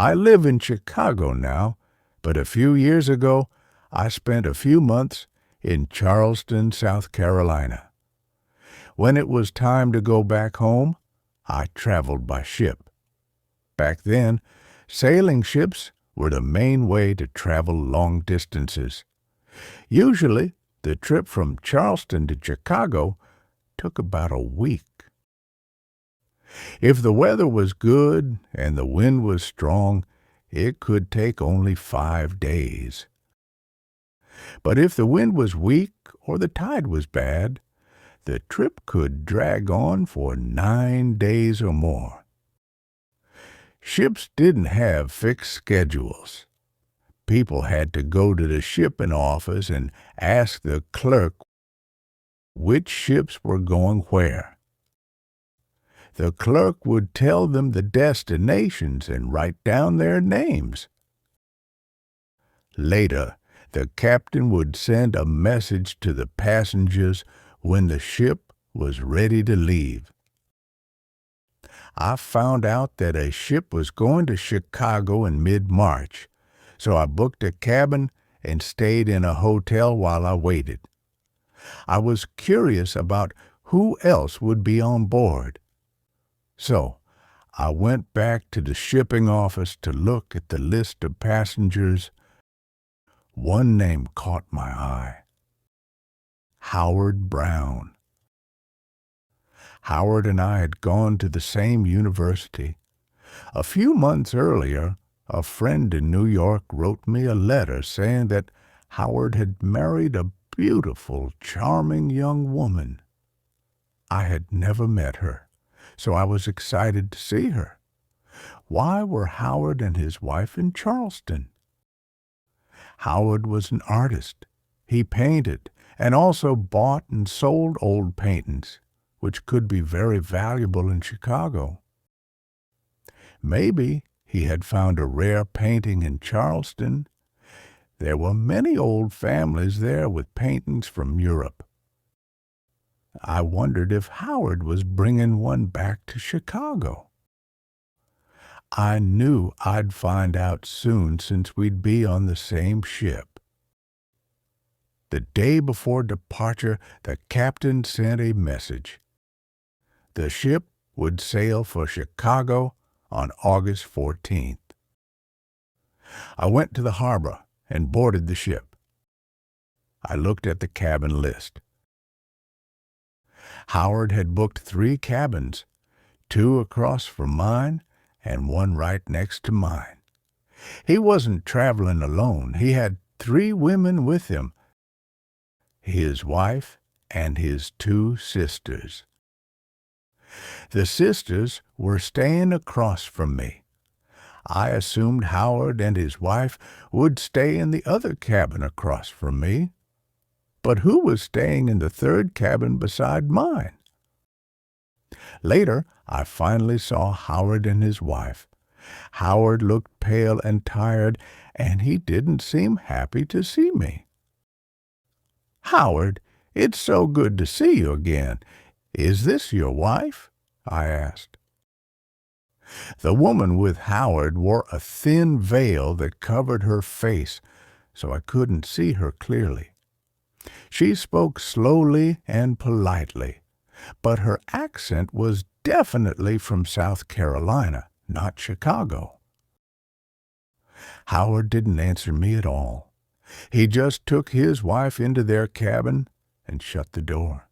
I live in Chicago now, but a few years ago I spent a few months in Charleston, South Carolina. When it was time to go back home, I traveled by ship. Back then, sailing ships were the main way to travel long distances. Usually, the trip from Charleston to Chicago took about a week. If the weather was good and the wind was strong, it could take only 5 days. But if the wind was weak or the tide was bad, the trip could drag on for 9 days or more. Ships didn't have fixed schedules. People had to go to the shipping office and ask the clerk which ships were going where. The clerk would tell them the destinations and write down their names. Later, the captain would send a message to the passengers when the ship was ready to leave. I found out that a ship was going to Chicago in mid-March, so I booked a cabin and stayed in a hotel while I waited. I was curious about who else would be on board. So I went back to the shipping office to look at the list of passengers. One name caught my eye: Howard Brown. Howard and I had gone to the same university. A few months earlier, a friend in New York wrote me a letter saying that Howard had married a beautiful, charming young woman. I had never met her, so I was excited to see her. Why were Howard and his wife in Charleston? Howard was an artist. He painted and also bought and sold old paintings, which could be very valuable in Chicago. Maybe he had found a rare painting in Charleston. There were many old families there with paintings from Europe. I wondered if Howard was bringing one back to Chicago. I knew I'd find out soon since we'd be on the same ship. The day before departure, the captain sent a message. The ship would sail for Chicago on August 14th. I went to the harbor and boarded the ship. I looked at the cabin list. Howard had booked 3 cabins, 2 across from mine and 1 right next to mine. He wasn't traveling alone. He had 3 women with him, his wife and his 2 sisters. The sisters were staying across from me. I assumed Howard and his wife would stay in the other cabin across from me. But who was staying in the 3rd cabin beside mine? Later, I finally saw Howard and his wife. Howard looked pale and tired, and he didn't seem happy to see me. "Howard, it's so good to see you again. Is this your wife?" I asked. The woman with Howard wore a thin veil that covered her face, so I couldn't see her clearly. She spoke slowly and politely, but her accent was definitely from South Carolina, not Chicago. Howard didn't answer me at all. He just took his wife into their cabin and shut the door.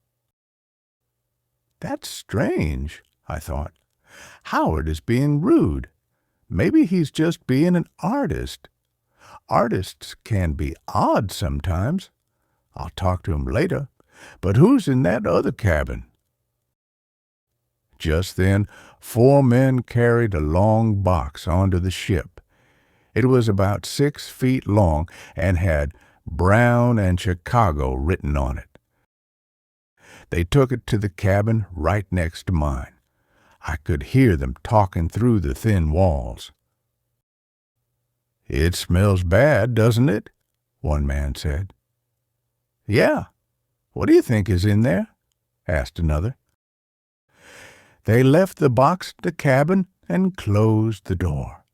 That's strange, I thought. Howard is being rude. Maybe he's just being an artist. Artists can be odd sometimes. I'll talk to him later. But who's in that other cabin? Just then, 4 men carried a long box onto the ship. It was about 6 feet long and had Brown and Chicago written on it. They took it to the cabin right next to mine. I could hear them talking through the thin walls. "It smells bad, doesn't it?" one man said. "Yeah. What do you think is in there?" asked another. They left the box at the cabin and closed the door.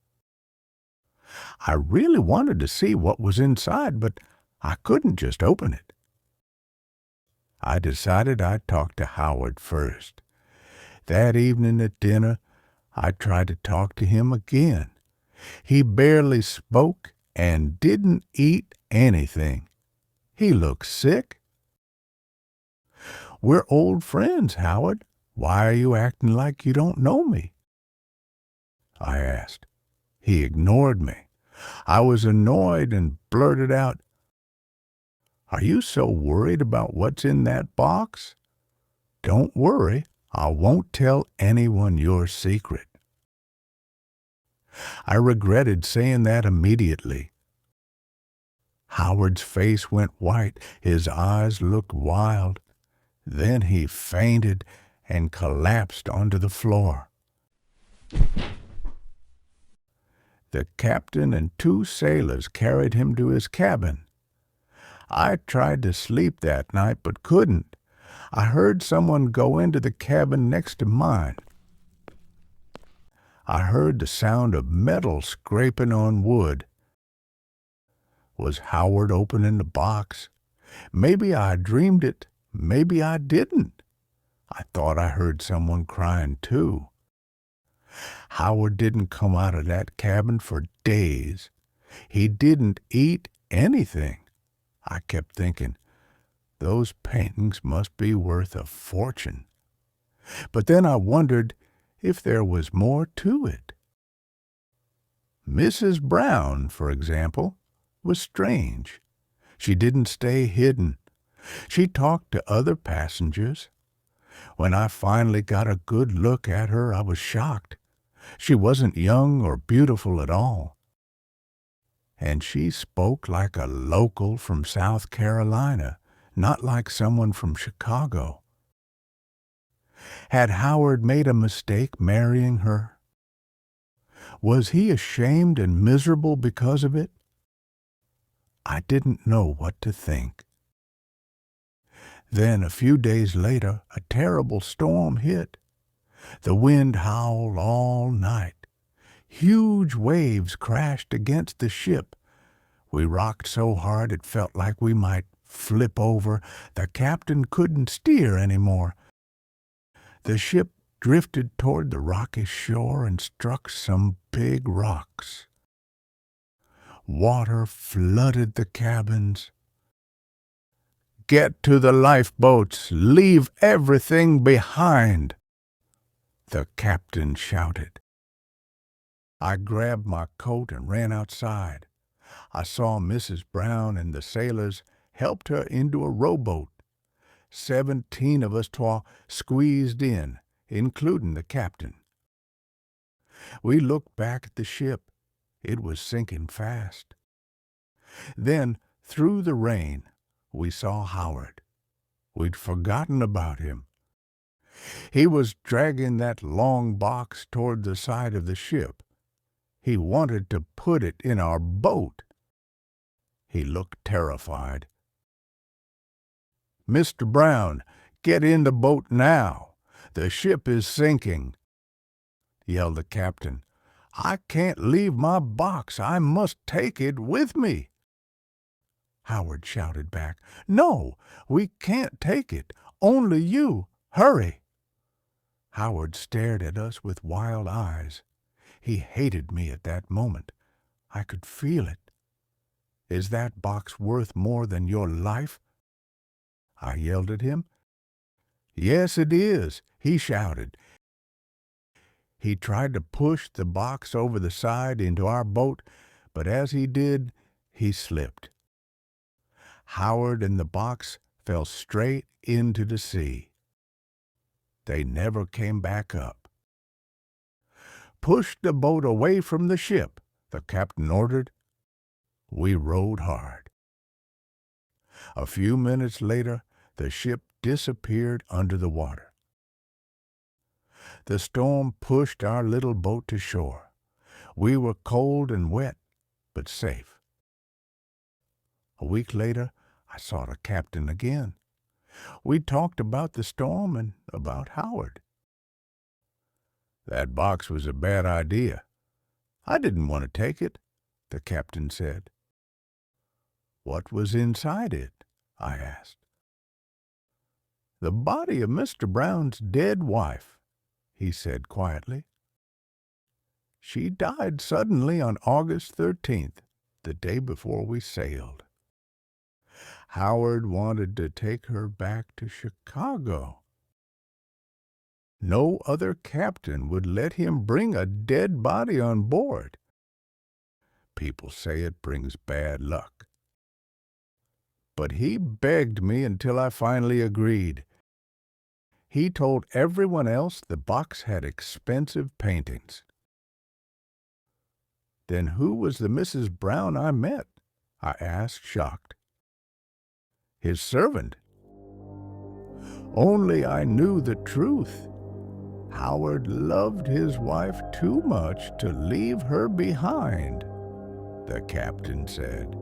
I really wanted to see what was inside, but I couldn't just open it. I decided I'd talk to Howard first. That evening at dinner, I tried to talk to him again. He barely spoke and didn't eat anything. He looked sick. "We're old friends, Howard. Why are you acting like you don't know me?" I asked. He ignored me. I was annoyed and blurted out, "Are you so worried about what's in that box?" "Don't worry. I won't tell anyone your secret." I regretted saying that immediately. Howard's face went white. His eyes looked wild. Then he fainted and collapsed onto the floor. The captain and 2 sailors carried him to his cabin. I tried to sleep that night but couldn't. I heard someone go into the cabin next to mine. I heard the sound of metal scraping on wood. Was Howard opening the box? Maybe I dreamed it. Maybe I didn't. I thought I heard someone crying too. Howard didn't come out of that cabin for days. He didn't eat anything. I kept thinking, those paintings must be worth a fortune. But then I wondered if there was more to it. Mrs. Brown, for example, was strange. She didn't stay hidden. She talked to other passengers. When I finally got a good look at her, I was shocked. She wasn't young or beautiful at all. And she spoke like a local from South Carolina, not like someone from Chicago. Had Howard made a mistake marrying her? Was he ashamed and miserable because of it? I didn't know what to think. Then, a few days later, a terrible storm hit. The wind howled all night. Huge waves crashed against the ship. We rocked so hard it felt like we might flip over. The captain couldn't steer anymore. The ship drifted toward the rocky shore and struck some big rocks. Water flooded the cabins. "Get to the lifeboats! Leave everything behind!" the captain shouted. I grabbed my coat and ran outside. I saw Mrs. Brown and the sailors helped her into a rowboat. 17 of us squeezed in, including the captain. We looked back at the ship. It was sinking fast. Then, through the rain, we saw Howard. We'd forgotten about him. He was dragging that long box toward the side of the ship. He wanted to put it in our boat. He looked terrified. "Mr. Brown, get in the boat now. The ship is sinking," yelled the captain. "I can't leave my box. I must take it with me." Howard shouted back, "No, we can't take it. Only you. Hurry." Howard stared at us with wild eyes. He hated me at that moment. I could feel it. "Is that box worth more than your life?" I yelled at him. "Yes, it is," he shouted. He tried to push the box over the side into our boat, but as he did, he slipped. Howard and the box fell straight into the sea. They never came back up. "Push the boat away from the ship," the captain ordered. We rowed hard. A few minutes later, the ship disappeared under the water. The storm pushed our little boat to shore. We were cold and wet, but safe. A week later, I saw the captain again. We talked about the storm and about Howard. "That box was a bad idea. I didn't want to take it. the captain said. What was inside it? I asked. The body of Mr. Brown's dead wife, he said quietly. She died suddenly on August 13th, the day before we sailed. Howard wanted to take her back to Chicago. No other captain would let him bring a dead body on board. People say it brings bad luck. But he begged me until I finally agreed. He told everyone else the box had expensive paintings. Then who was the Mrs. Brown I met? I asked, shocked. His servant. Only I knew the truth. Howard loved his wife too much to leave her behind, the captain said.